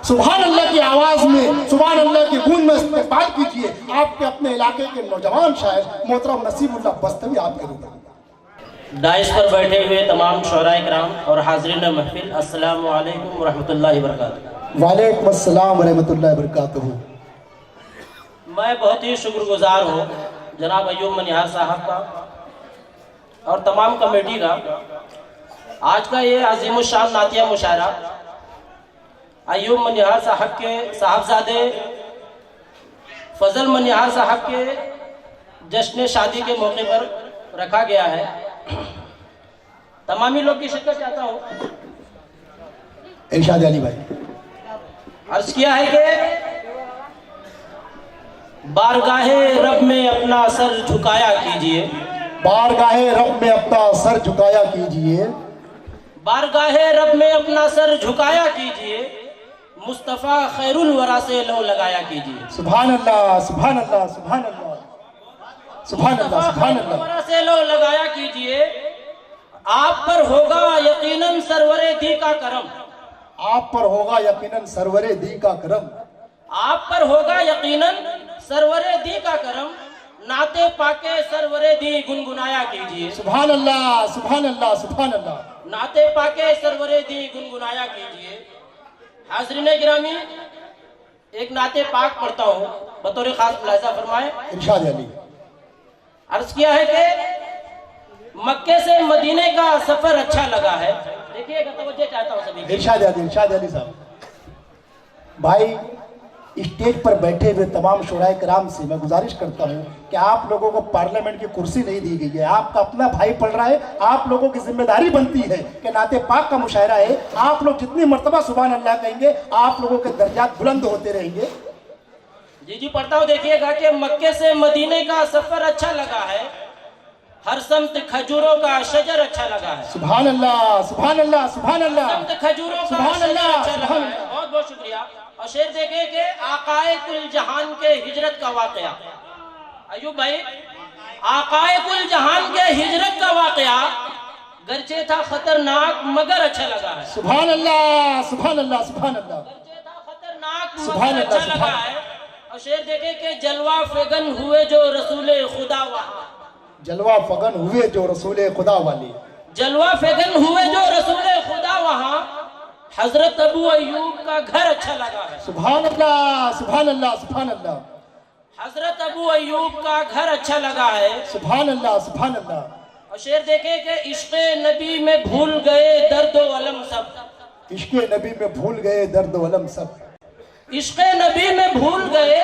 सुभान अल्लाह की आवाज में, सुभान अल्लाह की गूंज में इस्तेमाल कीजिए आपके अपने इलाके के नौजवान शायर मोहतरम नसीबुल्लाह बस्तवी आपके रूबरू। दाइस पर बैठे हुए तमाम शोराए किराम और हाज़रीन महफिल, अस्सलामु अलैकुम वरहमतुल्लाहि वबरकातुहू। वालेकुम अस्सलाम वरहमतुल्लाहि वबरकातुहू। मैं बहुत ही शुक्रगुजार हूँ जनाब अय्यूब मनिहार साहब का और तमाम कमेटी का। आज का ये अजीमुशान नातिया मुशायरा अय्यूब मनिहार साहब के साहबजादे फजल मनिहार साहब के जश्न शादी के मौके पर रखा गया है। तमामी लोग की शिरकत चाहता हूँ। इरशाद अली भाई अर्ज किया है कि बारगाहे रब में अपना सर झुकाया कीजिए, बारगाहे रब में अपना सर झुकाया कीजिए, बारगाहे रब में अपना सर झुकाया कीजिए, मुस्तफ़ा खैरुल वरा से लो लगाया कीजिए। सुभान अल्लाह सुभान अल्लाह सुभान अल्लाह सुभान अल्लाह सुभान अल्लाह। वरा से लो लगाया कीजिए, आप पर होगा यकीनन सरवरे दी का करम, आप पर होगा यकीनन सरवरे दी का करम, आप पर होगा यकीनन सरवरे दी का करम, नाते पाके सरवरे दी गुनगुनाया कीजिए। सुभान अल्लाह सुभान अल्लाह सुभान अल्लाह। नाते पाके सरवरे दी गुनगुनाया कीजिए। हाज़रीन गिरामी, एक नाते पाक पढ़ता हूँ बतौर खास मुलाहिज़ा फरमाए। इरशाद अली अर्ज किया है कि मक्के से मदीने का सफर अच्छा लगा है। देखिएगा, तवज्जो चाहता हूँ सभी। इरशाद अली साहब। भाई स्टेज पर बैठे हुए तमाम शुराए कराम से मैं गुजारिश करता हूँ कि आप लोगों को पार्लियामेंट की कुर्सी नहीं दी गई है, आपका अपना भाई पढ़ रहा है, आप लोगों की जिम्मेदारी बनती है कि नाते पाक का मुशायरा है, आप लोग जितनी मर्तबा सुभान अल्लाह कहेंगे आप लोगों के दर्जात बुलंद होते रहेंगे। जी पढ़ता हूँ, देखिएगा कि मक्के से मदीने का सफर अच्छा लगा है, हर समत खजूरों का शजर अच्छा लगा है। सुभान अल्लाह सुभान अल्लाह सुभान अल्लाह। समत खजूरों का शजर अच्छा लगा है। बहुत बहुत शुक्रिया। और शेर देखे कि आकाए कुल जहान के हिजरत का वाकया। अय्यूब भाई, आकाए कुल जहान के हिजरत का वाकया गरचे था खतरनाक मगर अच्छा लगा है। सुभान अल्लाह सुभान अल्लाह सुभान अल्लाह। गरचे था खतरनाक मगर अच्छा लगा है। और शेर देखे कि जलवा फगन हुए जो रसूले खुदा वहाँ, जलवा फगन हुए जो रसूले खुदा वाले, जलवा फगन हुए जो रसूले खुदा वहाँ, हजरत अबू अय्यूब का घर अच्छा लगा है। सुभान अल्लाह सुभान अल्लाह सुभान अल्लाह। हजरत अबू अय्यूब का घर अच्छा लगा है। सुभान अल्लाह सुभान अल्लाह। और शेर देखे कि इश्क़े नबी में भूल गए दर्द व अलम सब, इश्क़े नबी में भूल गए दर्द व अलम सब, इश्क़े नबी में भूल गए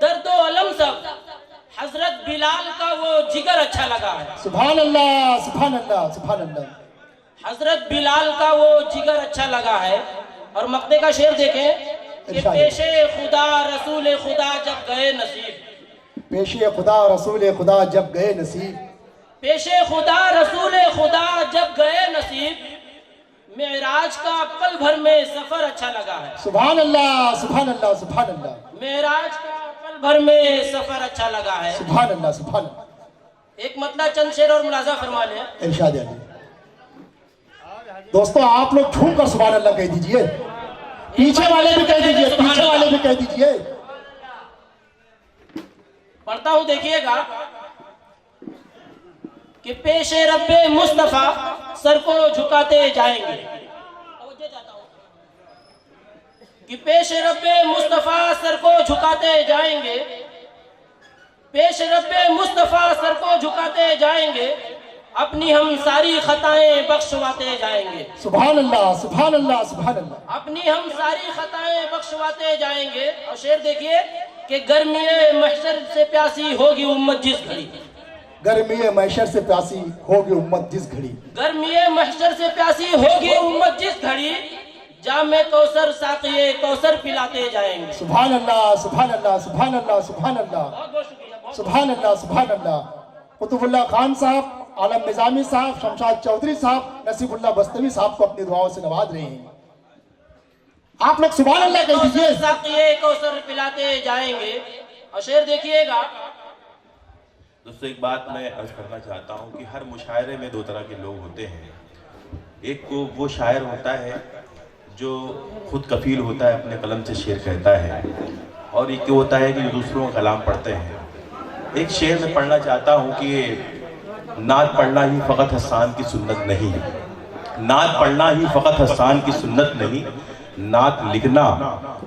दर्द व अलम सब, हजरत बिलाल का वो जिगर अच्छा लगा है। सुभान अल्लाह सुभान अल्लाह सुभान अल्लाह। हजरत बिलाल का वो जिगर अच्छा लगा है। और मक्ते का शेर देखें कि पेशे खुदा रसूल खुदा जब गए नसीब, पेशे खुदा रसूल खुदा जब गए नसीब, पेशे खुदा रसूल खुदा जब गए नसीब, मेराज का पल भर में सफर अच्छा लगा है। सुभान अल्लाह सुभान अल्लाह सुभान अल्लाह। मेराज का पल भर में सफर अच्छा लगा है। सुभान अल्लाह सुभान अल्लाह। एक मतलब चंद शेर और मुलाजा फरमा लें। इरशाद अली। दोस्तों आप लोग झूम कर सुभान अल्लाह कह दीजिए, पीछे वाले भी कह दीजिए, पीछे वाले भी कह दीजिए। पढ़ता हूं, देखिएगा कि पेशे रब्बे मुस्तफा सर को झुकाते जाएंगे। कि पेशे रब्बे मुस्तफा सर को झुकाते जाएंगे, पेशे रब्बे मुस्तफा सर को झुकाते जाएंगे, अपनी हम सारी खताएं बख्शवाते जाएंगे। सुभान अल्लाह सुभान अल्लाह सुभान अल्लाह। अपनी हम सारी खताएं बख्शवाते जाएंगे। और शेर देखिए कि गर्मी महशर से प्यासी होगी उम्मत जिस घड़ी, गर्मी महशर से प्यासी होगी उम्मत जिस घड़ी, गर्मी महशर से प्यासी होगी उम्मत जिस घड़ी, जामे कौसर साक़िए कौसर पिलाते जाएंगे। सुभान अल्लाह सुभान अल्लाह सुभान अल्लाह सुभान अल्लाह सुभान अल्लाह सुभान अल्लाह। कुतुबुल्लाह खान साहब, आलम निजामी साहब, शमशाद चौधरी साहब, नसीबुल्लाह बस्तवी साहब को अपनी दुआओं से नवाज रहे हैं। आप लोग सुभान अल्लाह कह दीजिए। साक़िए कौसर पिलाते जाएंगे। और शेर देखिएगा। दोस्तों एक बात मैं अर्ज करना चाहता हूँ कि हर मुशायरे में दो तरह के लोग होते हैं। एक को वो शायर होता है जो खुद कफील होता है अपने कलम से शेर कहता है, और एक होता है कि जो दूसरों का कलाम पढ़ते हैं। एक शेर में पढ़ना चाहता हूँ कि नात पढ़ना ही फ़कत हसान की सुन्नत नहीं, नात पढ़ना ही फ़कत हसान की सुन्नत नहीं, नात लिखना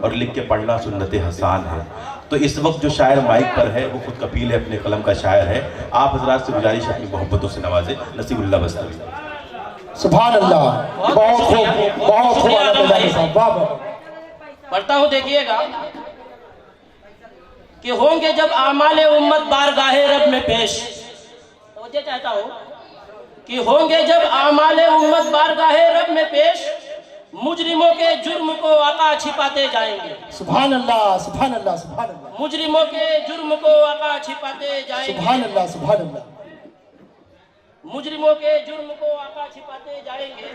और लिख के पढ़ना सुन्नत हसान है। तो इस वक्त जो शायर माइक पर है वो खुद कफील है, अपने कलम का शायर है। आप हजरात से गुजारिश अपनी मोहब्बतों से नवाजे। नसीबुल्लाह बस्तवी। सुभान अल्लाह, बहुत खूब, बहुत खूब आला साहब, वाह वाह। पढ़ता हूँ, देखिएगा कि होंगे जब आमाले उम्मत बारगाहे रब में पेश, तो ये चाहता हूँ कि होंगे जब आमाले उम्मत बारगाहे रब में पेश, मुजरिमों के जुर्म को आका छिपाते जाएंगे। सुभान अल्लाह, सुभान अल्लाह, सुभान अल्लाह। मुजरिमों के जुर्म को आका छिपाते जाएंगे। सुभान अल्लाह, सुभान अल्लाह। मुजरिमों के जुर्म को आका छिपाते जाएंगे।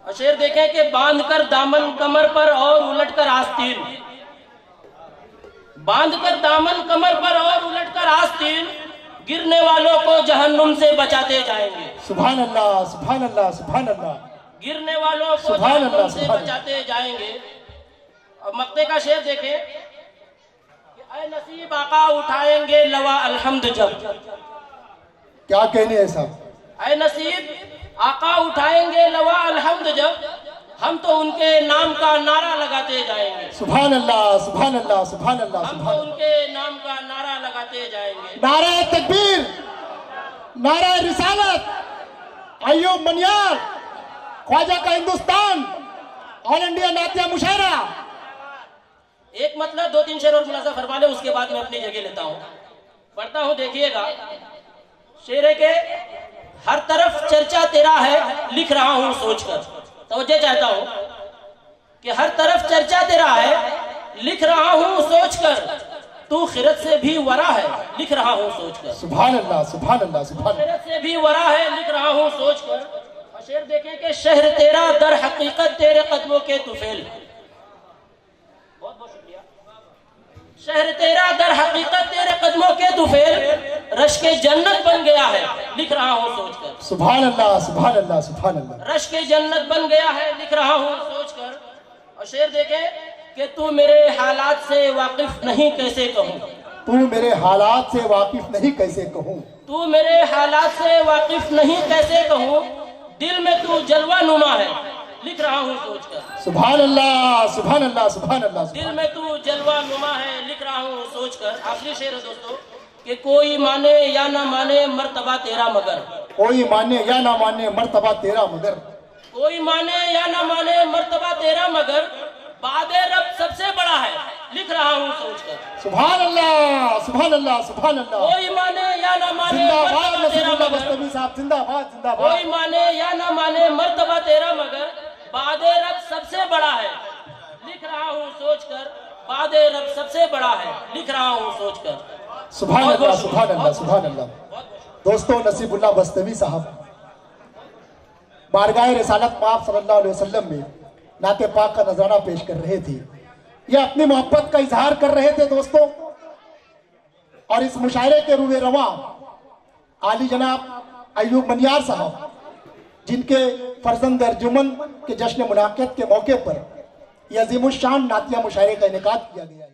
और शेर देखें कि बांध कर दामन कमर पर और उलट कर आस्तीन, बांध कर दामन कमर पर और उलट कर आस्तीन, गिरने वालों को जहन्नुम से बचाते जाएंगे। सुभान अल्लाह, सुभान अल्लाह, सुभान अल्लाह। गिरने वालों को जहन्नुम से बचाते जाएंगे। और मक्ते का शेर देखें कि ऐ नसीब आका उठाएंगे लवा अलहम्द जब, क्या कहने हैं साहब? ऐ नसीब आका उठाएंगे लवा अलहम्द जब, हम तो उनके नाम का नारा लगाते जाएंगे। सुभान अल्लाह, सुभान अल्लाह, सुभान अल्लाह, हम तो सुभान। उनके नाम का नारा लगाते जाएंगे। नारा तकबीर, नारा रिसालत, अय्यूब मनियार, ख्वाजा का हिंदुस्तान, ऑल इंडिया नातिया मुशायरा। एक मतलब 2-3 शेर और मुलाजा फरमा ले, उसके बाद मैं अपनी जगह लेता हूँ। पढ़ता हूँ, देखिएगा। शेर है के हर तरफ चर्चा तेरा है, लिख रहा हूँ सोचकर। तवज्जो चाहता हूँ कि हर तरफ चर्चा तेरा है, लिख रहा हूँ सोचकर, तू खिरत से भी वरा है, लिख रहा हूँ सोचकर। सुभान अल्लाह, सुभान अल्लाह, सुभान। खिरत से भी वरा है, लिख रहा हूँ सोचकर। शेर देखें कि शहर तेरा दर हकीकत तेरे कदमों के तुफेल, बहुत बहुत शुक्रिया। शहर तेरा दर हकीकत तेरे कदमों के तुफेल, रश के जन्नत बन गया है, लिख रहा हूँ सोचकर। सुभान अल्लाह, सुभान अल्लाह, सुभान अल्लाह। रश के जन्नत बन गया है, लिख रहा हूँ सोचकर। और शेर देखें कि तू मेरे हालात से वाकिफ नहीं कैसे कहूँ, तू मेरे हालात से वाकिफ नहीं कैसे कहूँ, तू मेरे हालात से वाकिफ नहीं कैसे कहूँ, दिल में तू जलवा नुमा है, लिख रहा हूँ सोचकर। सुभान अल्लाह, सुभान अल्लाह, सुभान अल्लाह। दिल में तू जलवा नुमा है, लिख रहा हूँ सोचकर। आखिरी शेर है दोस्तों कि कोई माने या ना माने मर्तबा तेरा मगर, कोई माने या ना माने मर्तबा तेरा मगर, कोई माने या ना माने मर्तबा तेरा मगर, बादे रब सबसे बड़ा है, लिख रहा हूँ सोचकर। सुभान अल्लाह, सुभान अल्लाह, सुभान अल्लाह। कोई माने या ना माने जिंदाबाद मर्तबा तेरा नसीबुल्लाह मगर, बस्तवी साहब, जिंदाबाद, जिंदाबाद। कोई माने या ना माने मर्तबा तेरा मगर, बादे रब सबसे बड़ा है, लिख रहा हूँ सोचकर। बादे रब सबसे बड़ा है, लिख रहा हूँ सोचकर। सुभान अल्लाह, सुभान अल्लाह, सुभान अल्लाह। दोस्तों, नसीबुल्लाह बस्तवी साहब बारगाह रिसालत पाक सल्लल्लाहु अलैहि वसल्लम में नाते पाक का नजराना पेश कर रहे थे। ये अपनी मोहब्बत का इजहार कर रहे थे दोस्तों। और इस मुशायरे के रूए रवा आली जनाब अय्यूब मनियार साहब, जिनके फर्जंद अर्जुमन के जश्न मुनाक़िद के मौके पर यह अज़ीमुश्शान नातिया मुशायरे का इनेकाद किया गया है।